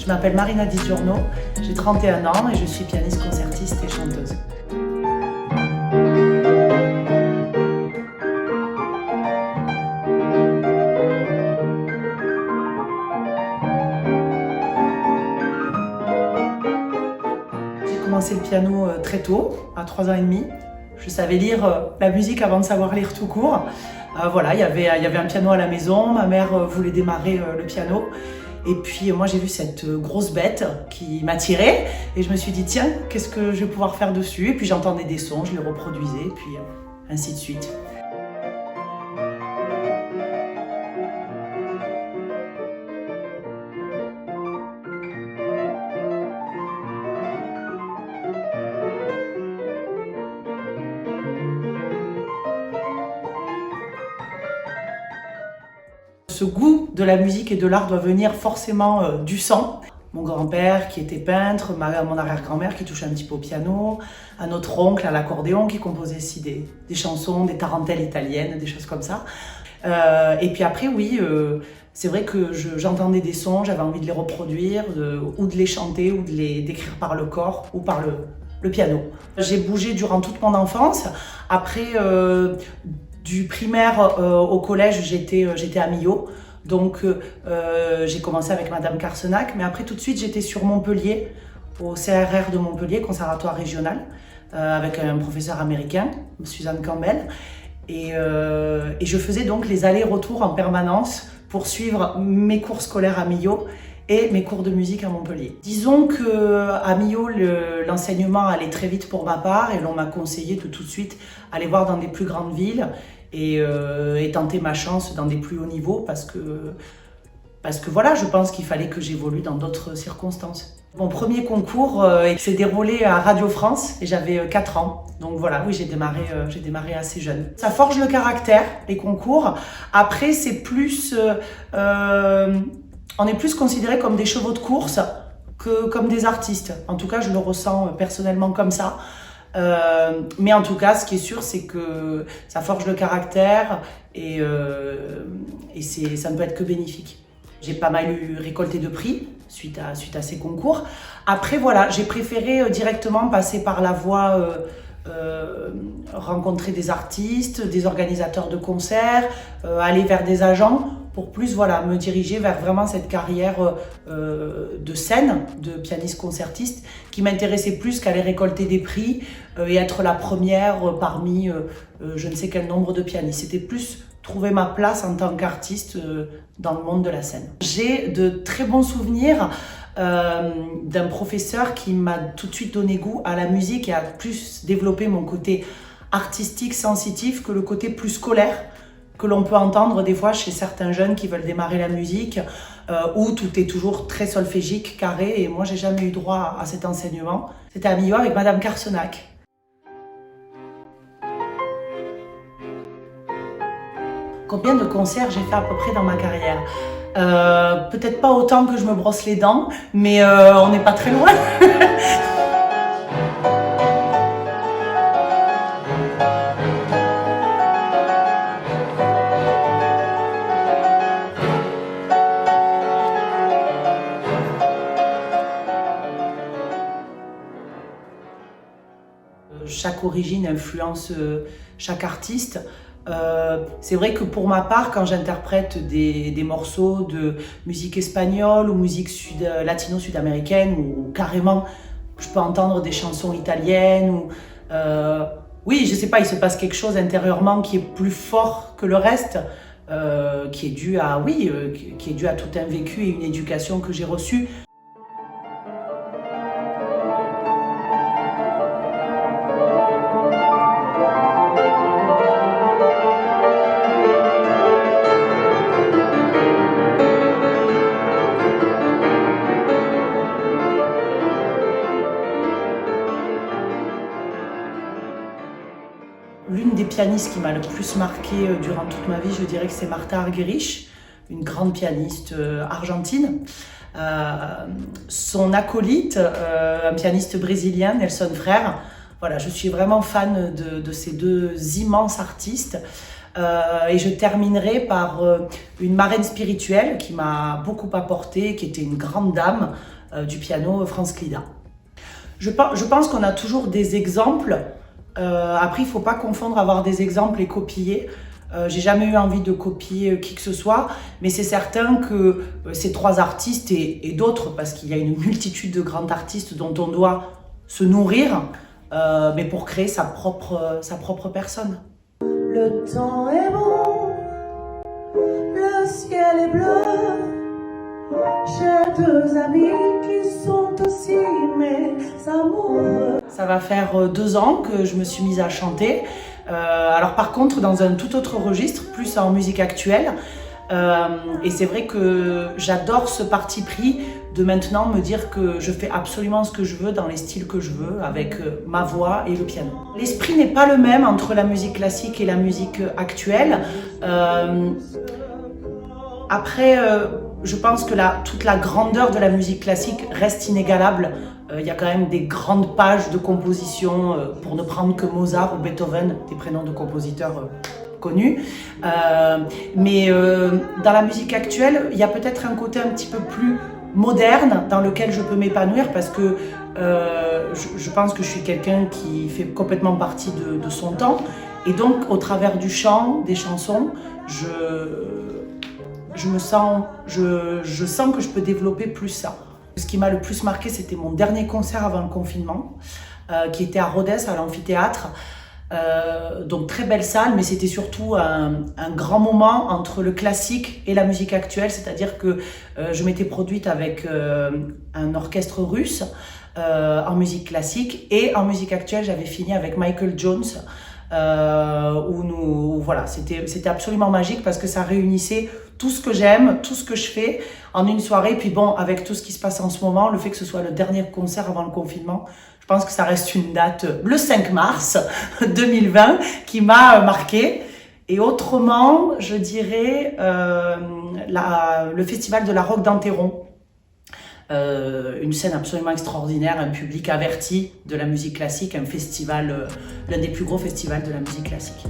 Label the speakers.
Speaker 1: Je m'appelle Marina Di Giorno, j'ai 31 ans et je suis pianiste concertiste et chanteuse. J'ai commencé le piano très tôt, à 3 ans et demi. Je savais lire la musique avant de savoir lire tout court. Voilà, il y avait un piano à la maison, ma mère voulait démarrer le piano. Et puis moi j'ai vu cette grosse bête qui m'attirait et je me suis dit tiens, qu'est-ce que je vais pouvoir faire dessus? Et puis j'entendais des sons, je les reproduisais et puis ainsi de suite. Ce goût de la musique et de l'art doit venir forcément du sang. Mon grand-père qui était peintre, mon arrière-grand-mère qui touchait un petit peu au piano, un autre oncle à l'accordéon qui composait aussi des chansons, des tarentelles italiennes, des choses comme ça. Et puis après, oui, c'est vrai que j'entendais des sons, j'avais envie de les reproduire, ou de les chanter, ou de les décrire par le corps, ou par le piano. J'ai bougé durant toute mon enfance. Après, du primaire au collège, j'étais à Millau. Donc j'ai commencé avec Madame Carsenac, mais après tout de suite j'étais sur Montpellier, au CRR de Montpellier, conservatoire régional, avec un professeur américain, Suzanne Campbell. Et je faisais donc les allers-retours en permanence pour suivre mes cours scolaires à Millau et mes cours de musique à Montpellier. Disons qu'à Millau, l'enseignement allait très vite pour ma part et l'on m'a conseillé de tout de suite aller voir dans des plus grandes villes et tenter ma chance dans des plus hauts niveaux parce que voilà, je pense qu'il fallait que j'évolue dans d'autres circonstances. Mon premier concours s'est déroulé à Radio France et j'avais 4 ans. Donc voilà, oui, j'ai démarré assez jeune. Ça forge le caractère, les concours. Après, c'est plus... on est plus considérés comme des chevaux de course que comme des artistes. En tout cas, je le ressens personnellement comme ça. Mais en tout cas, ce qui est sûr, c'est que ça forge le caractère et ça ne peut être que bénéfique. J'ai pas mal récolté de prix suite à ces concours. Après, voilà, j'ai préféré directement passer par la voie rencontrer des artistes, des organisateurs de concerts, aller vers des agents pour plus voilà, me diriger vers vraiment cette carrière de scène, de pianiste concertiste qui m'intéressait plus qu'aller récolter des prix et être la première parmi je ne sais quel nombre de pianistes. C'était plus trouver ma place en tant qu'artiste dans le monde de la scène. J'ai de très bons souvenirs d'un professeur qui m'a tout de suite donné goût à la musique et a plus développé mon côté artistique, sensitif que le côté plus scolaire que l'on peut entendre des fois chez certains jeunes qui veulent démarrer la musique où tout est toujours très solfégique, carré et moi j'ai jamais eu droit à cet enseignement. C'était à Millau avec Madame Carsenac. Combien de concerts j'ai fait à peu près dans ma carrière? Peut-être pas autant que je me brosse les dents, mais on n'est pas très loin. Chaque origine influence chaque artiste. C'est vrai que pour ma part, quand j'interprète des morceaux de musique espagnole ou musique latino-sud-américaine ou carrément je peux entendre des chansons italiennes ou oui, je sais pas, il se passe quelque chose intérieurement qui est plus fort que le reste, qui est dû à qui est dû à tout un vécu et une éducation que j'ai reçue. L'une des pianistes qui m'a le plus marquée durant toute ma vie, je dirais que c'est Martha Argerich, une grande pianiste argentine. Son acolyte, un pianiste brésilien, Nelson Frère. Voilà, je suis vraiment fan de ces deux immenses artistes. Et je terminerai par une marraine spirituelle qui m'a beaucoup apporté, qui était une grande dame du piano, Franz Klida. Je pense qu'on a toujours des exemples. Après, il ne faut pas confondre avoir des exemples et copier. J'ai jamais eu envie de copier qui que ce soit, mais c'est certain que ces trois artistes et d'autres, parce qu'il y a une multitude de grands artistes dont on doit se nourrir, mais pour créer sa propre personne.
Speaker 2: Le temps est bon, le ciel est bleu. J'ai deux amis qui sont aussi mes amoureux.
Speaker 1: Ça va faire 2 ans que je me suis mise à chanter. Alors par contre, dans un tout autre registre, plus en musique actuelle. Et c'est vrai que j'adore ce parti pris de maintenant me dire que je fais absolument ce que je veux dans les styles que je veux avec ma voix et le piano. L'esprit n'est pas le même entre la musique classique et la musique actuelle. Après, je pense que toute la grandeur de la musique classique reste inégalable. Il y a quand même des grandes pages de composition, pour ne prendre que Mozart ou Beethoven, des prénoms de compositeurs connus. Mais dans la musique actuelle, il y a peut-être un côté un petit peu plus moderne dans lequel je peux m'épanouir parce que je pense que je suis quelqu'un qui fait complètement partie de son temps. Et donc, au travers du chant, des chansons, je sens que je peux développer plus ça. Ce qui m'a le plus marqué, c'était mon dernier concert avant le confinement, qui était à Rodez, à l'amphithéâtre. Donc très belle salle, mais c'était surtout un grand moment entre le classique et la musique actuelle, c'est-à-dire que je m'étais produite avec un orchestre russe en musique classique, et en musique actuelle, j'avais fini avec Michael Jones, voilà, c'était absolument magique parce que ça réunissait tout ce que j'aime, tout ce que je fais en une soirée. Puis bon, avec tout ce qui se passe en ce moment, le fait que ce soit le dernier concert avant le confinement, je pense que ça reste une date, le 5 mars 2020, qui m'a marquée. Et autrement, je dirais le festival de la Roque d'Enterron. Une scène absolument extraordinaire, un public averti de la musique classique, un festival, l'un des plus gros festivals de la musique classique.